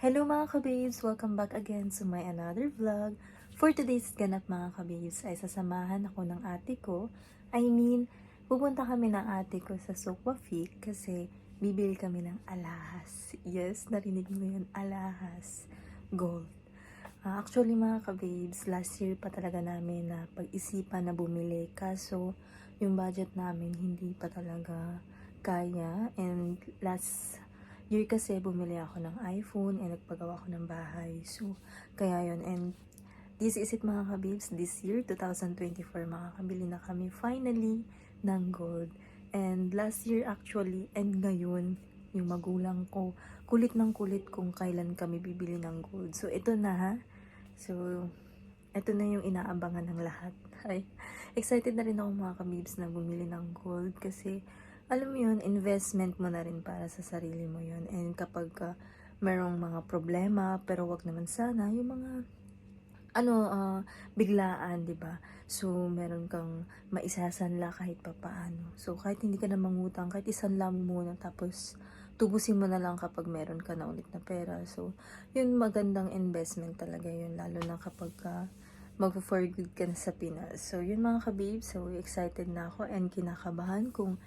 Hello mga kababes! Welcome back again to my another vlog. For today's ganap mga kababes ay sasamahan ako ng ate ko. Pupunta kami ng ate ko sa Sokwafic kasi bibili kami ng alahas. Yes, narinig mo yun, alahas. Gold. Actually mga kababes, last year pa talaga namin na pag-isipan na bumili. Kaso yung budget namin hindi pa talaga kaya. And last year kasi bumili ako ng iPhone and nagpagawa ako ng bahay. So, kaya yun. And this is it mga kabibs. This year, 2024, makakabili na kami finally ng gold. And last year actually, and ngayon, yung magulang ko, kulit ng kulit kung kailan kami bibili ng gold. So, ito na ha. So, ito na yung inaabangan ng lahat. Ay, excited na rin ako mga kabibs na bumili ng gold kasi alam mo yun, investment mo na rin para sa sarili mo yun. And kapag merong mga problema, pero wag naman sana, yung mga, biglaan, di ba? So, meron kang maisasanla kahit papaano. So, kahit hindi ka na mangutang, kahit isanla mo muna, tapos tubusin mo na lang kapag meron ka na ulit na pera. So, yun magandang investment talaga yun, lalo na kapag mag-for good ka na sa Pinas. So, yun mga kabib, so excited na ako and kinakabahan kung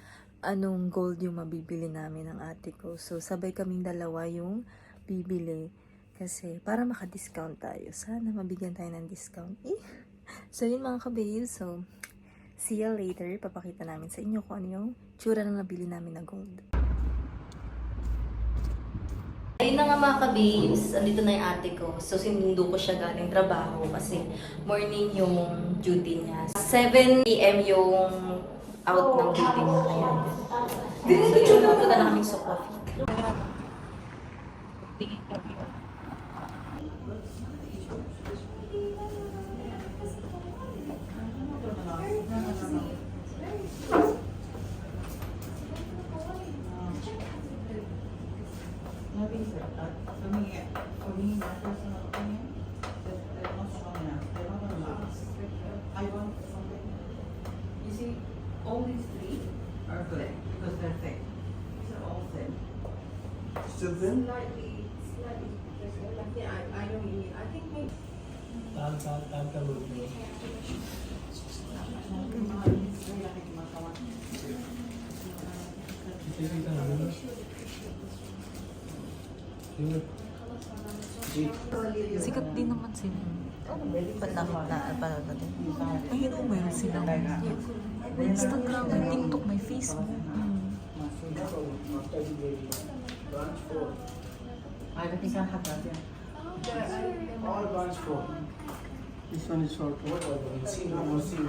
anong gold yung mabibili namin ng ate ko. So, sabay kaming dalawa yung bibili. Kasi, para maka-discount tayo. Sana mabigyan tayo ng discount. So, yun mga kabahil. So, see you later. Papakita namin sa inyo kung ano yung tsura na nabili namin na gold. Ayun na nga mga kababes, andito na yung ate ko. So, sinundo ko siya galing trabaho kasi morning yung duty niya. 7 p.m. yung out ng duty niya. Kaya. So, yun, pupunta na kaming Sokwafic. For me, my personal opinion, that they're not strong enough. They're not gonna last. I want something. You see, all these three are good because they're thick. These are all thin. Still thin? Slightly. Yeah, I know what you mean. I think maybe. Sikat din naman sila. Panlakit na panood natin. Ayun meron silang Instagram, may TikTok, may Facebook. All branch four. This one is short. What are they? See, no, see.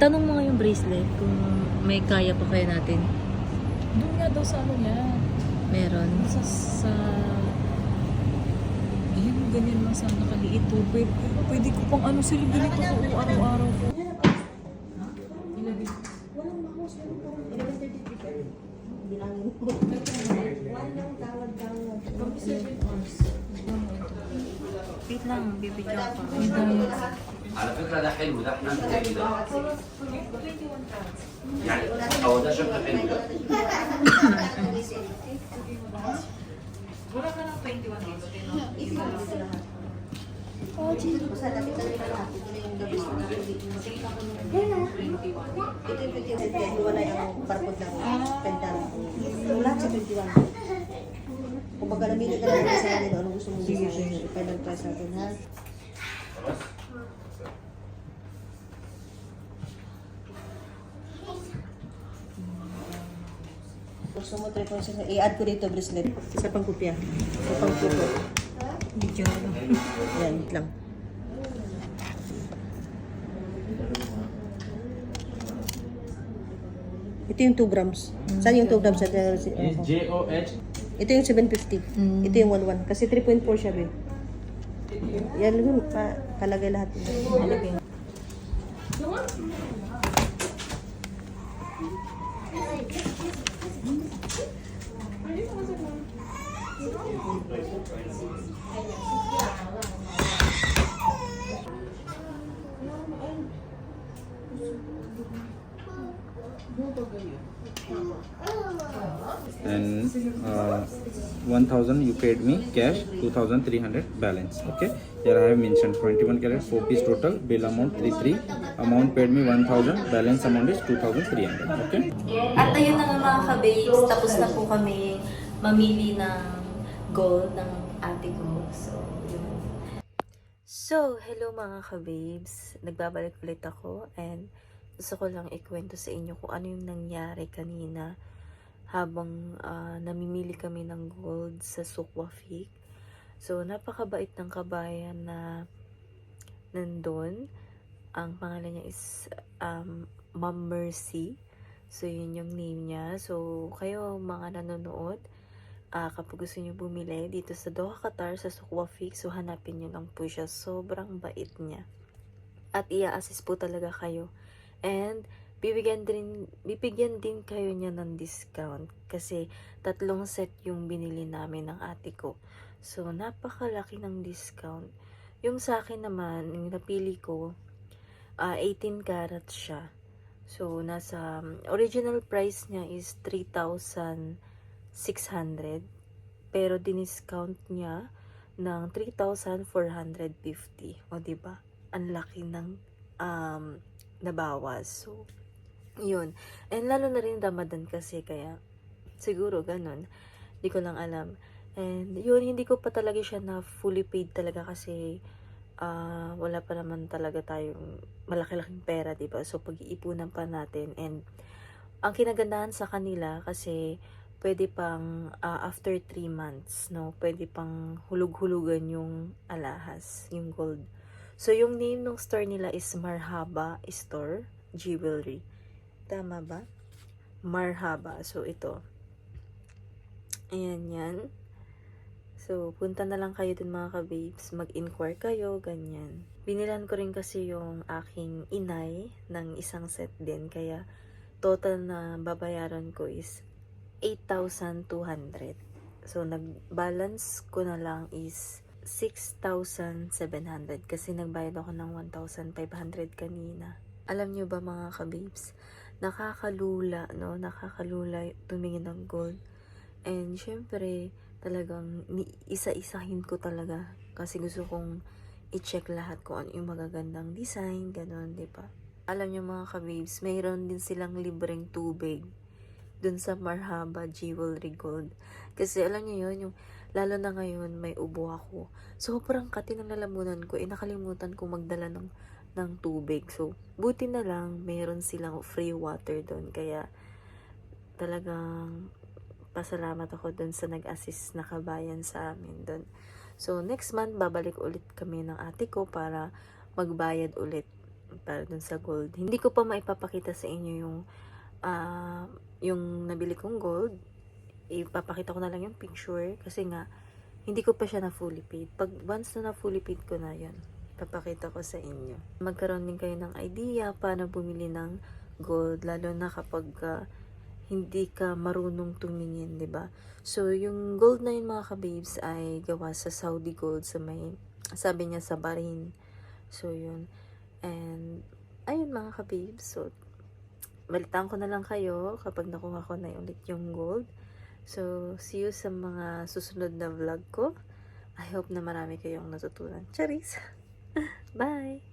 Tanong mo nga yung bracelet kung may kaya pa kaya natin. Doon nga daw sa ano niya. Meron. Sa yun, ganyan lang sana kaliit. Pwede ko pang ano sila ganito ko araw-araw ko. Wait lang, bibigyan ko. على فكرة ده حلو ده احنا نلاقي ده يعني هو ده شكله حلو ده Wala ka ng 21 days. Wala yung barcode ng pendant. Lahat sa 21. Kung baga namili ka lang sa akin, anong gusto mong design, pendant ka sa akin, ha? Gusto mo 3.6, i-add ko dito bracelet. Isa pang kopya. Isa pang kupo. Video. Yan, wait lang. Ito yung 2 grams. Saan yung 2 grams? JOH Ito yung 750. Ito yung 11. Kasi 3.4 siya, babe. Yan lang yung kalagay lahat. Kalagay. And 1000 you paid me cash, 2300 balance. Okay, here I have mentioned 21 carat 4 piece total, bill amount 33, amount paid me 1000, balance amount is 2300. Okay. At ayun na nga mga ka-babes, tapos na po kami mamili ng gold ng ate ko. So, yun. So, hello mga ka-babes. Nagbabalik ulit ako and gusto ko lang ikwento sa inyo kung ano yung nangyari kanina habang namimili kami ng gold sa Sukwafik. So, napakabait ng kabayan na nandun. Ang pangalan niya is Ma'am Mercy. So, yun yung name niya. So, kayo mga nanonood, kapag gusto niyo bumili dito sa Doha, Qatar, sa Sukwafik, so hanapin niyo lang po siya. Sobrang bait niya. At i-assist po talaga kayo. And, bibigyan din kayo niya ng discount. Kasi, 3 set yung binili namin ng ate ko. So, napakalaki ng discount. Yung sa akin naman, yung napili ko, 18 karat siya. So, nasa original price niya is 3,600. Pero diniscount niya ng 3,450. O, diba? Ang laki ng nabawas. So, yun. And lalo na rin Ramadan kasi, kaya siguro ganun. Hindi ko lang alam. And yun, hindi ko pa talaga siya na fully paid talaga kasi wala pa naman talaga tayong malaki-laking pera, diba? So, pag-iipunan pa natin. And, ang kinagandahan sa kanila kasi pwede pang after 3 months, no? Pwede pang hulug-hulugan yung alahas, yung gold. So, yung name ng store nila is Marhaba Store Jewelry. Tama ba? Marhaba. So, ito. Ayan yan. So, punta na lang kayo dun mga ka-babes. Mag-inquire kayo, ganyan. Binilan ko rin kasi yung aking inay ng isang set din. Kaya, total na babayaran ko is 8,200. So, nag-balance ko na lang is 6,700 kasi nagbayad ako ng 1,500 kanina. Alam nyo ba mga ka-babes, nakakalula, no? Nakakalula tumingin ng gold. And syempre, talagang isa-isahin ko talaga kasi gusto kong i-check lahat kung ano yung magagandang design, gano'n, di ba? Alam nyo mga ka-babes, mayroon din silang libreng tubig dun sa Marhaba Jewelry Gold. Kasi alam nyo yun, yung lalo na ngayon, may ubo ako. Sobrang kati ng lalamunan ko. Nakalimutan ko magdala ng tubig. So, buti na lang, mayroon silang free water doon. Kaya, talagang pasalamat ako doon sa nag-assist na kabayan sa amin doon. So, next month, babalik ulit kami ng ate ko para magbayad ulit para doon sa gold. Hindi ko pa maipapakita sa inyo yung nabili kong gold. Ipapakita ko na lang yung picture kasi nga hindi ko pa siya na fully paid. Pag once na fully paid ko na yan, ipapakita ko sa inyo. Magkaroon din kayo ng idea paano bumili ng gold, lalo na kapag hindi ka marunong tumingin, 'di ba? So yung gold na yun mga ka-babes ay gawa sa Saudi gold sa may, sabi niya sa Bahrain. So yun. And ayun mga ka-babes, so balitaan ko na lang kayo kapag nakuha ko na ulit yung gold. So, see you sa mga susunod na vlog ko. I hope na marami kayong natutunan. Charis! Bye!